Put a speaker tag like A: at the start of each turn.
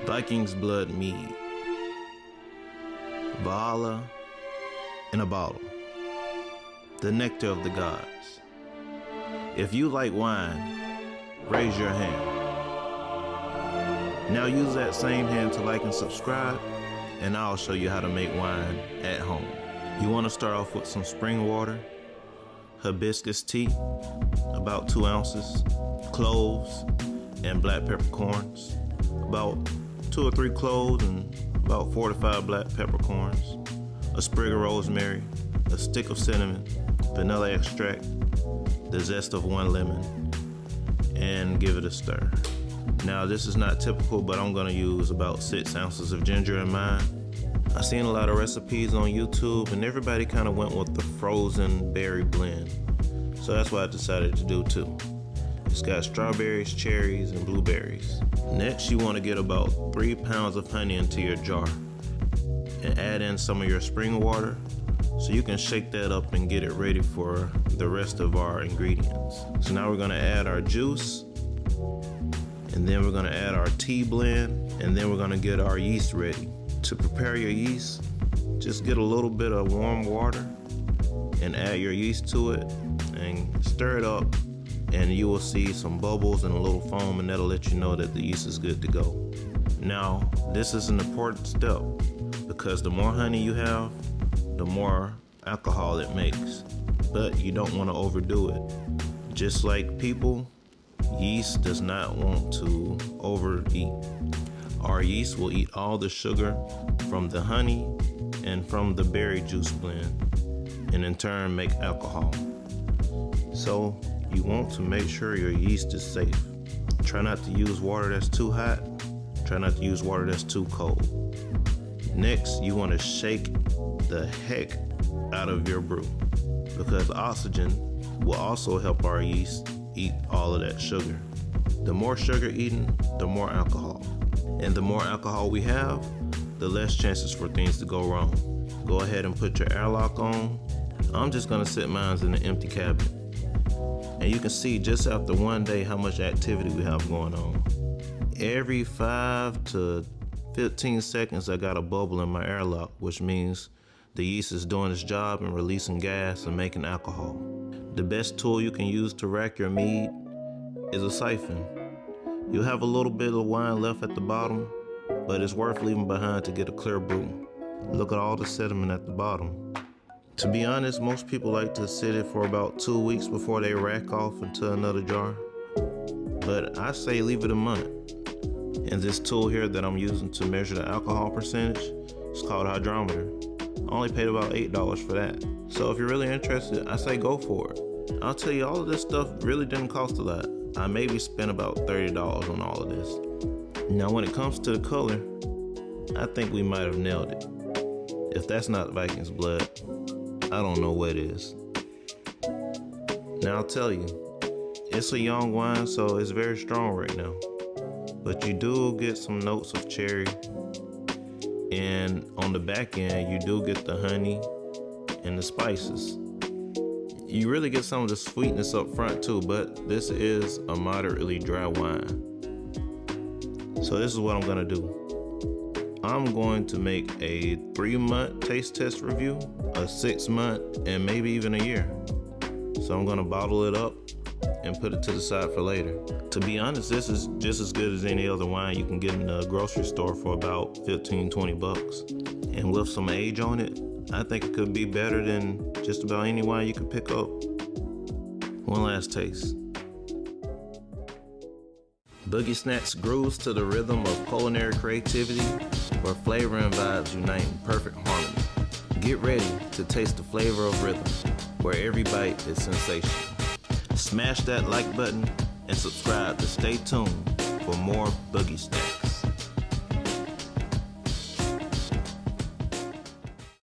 A: Vikings blood mead. Valhalla in a bottle. The nectar of the gods. If you like wine, raise your hand. Now use that same hand to like and subscribe, and I'll show you how to make wine at home. You want to start off with some spring water, hibiscus tea, about 2 ounces, cloves, and black peppercorns, about 2 or 3 cloves and about 4 to 5 black peppercorns, a sprig of rosemary, a stick of cinnamon, vanilla extract, the zest of 1 lemon, and give it a stir. Now this is not typical, but I'm gonna use about 6 ounces of ginger in mine. I've seen a lot of recipes on YouTube and everybody kind of went with the frozen berry blend. So that's what I decided to do too. It's got strawberries, cherries, and blueberries. Next, you want to get about 3 pounds of honey into your jar and add in some of your spring water so you can shake that up and get it ready for the rest of our ingredients. So now we're going to add our juice, and then we're going to add our tea blend, and then we're going to get our yeast ready. To prepare your yeast, just get a little bit of warm water and add your yeast to it and stir it up, and you will see some bubbles and a little foam, and that'll let you know that the yeast is good to go. Now, this is an important step because the more honey you have, the more alcohol it makes, but you don't want to overdo it. Just like people, yeast does not want to overeat. Our yeast will eat all the sugar from the honey and from the berry juice blend, and in turn make alcohol. So you want to make sure your yeast is safe. Try not to use water that's too hot. Try not to use water that's too cold. Next, you want to shake the heck out of your brew because oxygen will also help our yeast eat all of that sugar. The more sugar eaten, the more alcohol. And the more alcohol we have, the less chances for things to go wrong. Go ahead and put your airlock on. I'm just gonna sit mine in an empty cabinet. And you can see just after 1 day how much activity we have going on. Every 5 to 15 seconds I got a bubble in my airlock, which means the yeast is doing its job and releasing gas and making alcohol. The best tool you can use to rack your mead is a siphon. You'll have a little bit of wine left at the bottom, but it's worth leaving behind to get a clear brew. Look at all the sediment at the bottom. To be honest, most people like to sit it for about 2 weeks before they rack off into another jar. But I say leave it a month. And this tool here that I'm using to measure the alcohol percentage is called Hydrometer. I only paid about $8 for that. So if you're really interested, I say go for it. I'll tell you, all of this stuff really didn't cost a lot. I maybe spent about $30 on all of this. Now when it comes to the color, I think we might have nailed it. If that's not Vikings blood, I don't know what is. Now I'll tell you, it's a young wine, so it's very strong right now. But you do get some notes of cherry, and on the back end, you do get the honey and the spices. You really get some of the sweetness up front too, but this is a moderately dry wine. So this is what I'm gonna do. I'm going to make a 3-month taste test review, a 6-month, and maybe even a year. So I'm gonna bottle it up and put it to the side for later. To be honest, this is just as good as any other wine you can get in the grocery store for about 15-20 bucks. And with some age on it, I think it could be better than just about any wine you could pick up. One last taste. Boogie Snacks grooves to the rhythm of culinary creativity, where flavor and vibes unite in perfect harmony. Get ready to taste the flavor of rhythm, where every bite is sensation. Smash that like button and subscribe to stay tuned for more Boogie Snacks.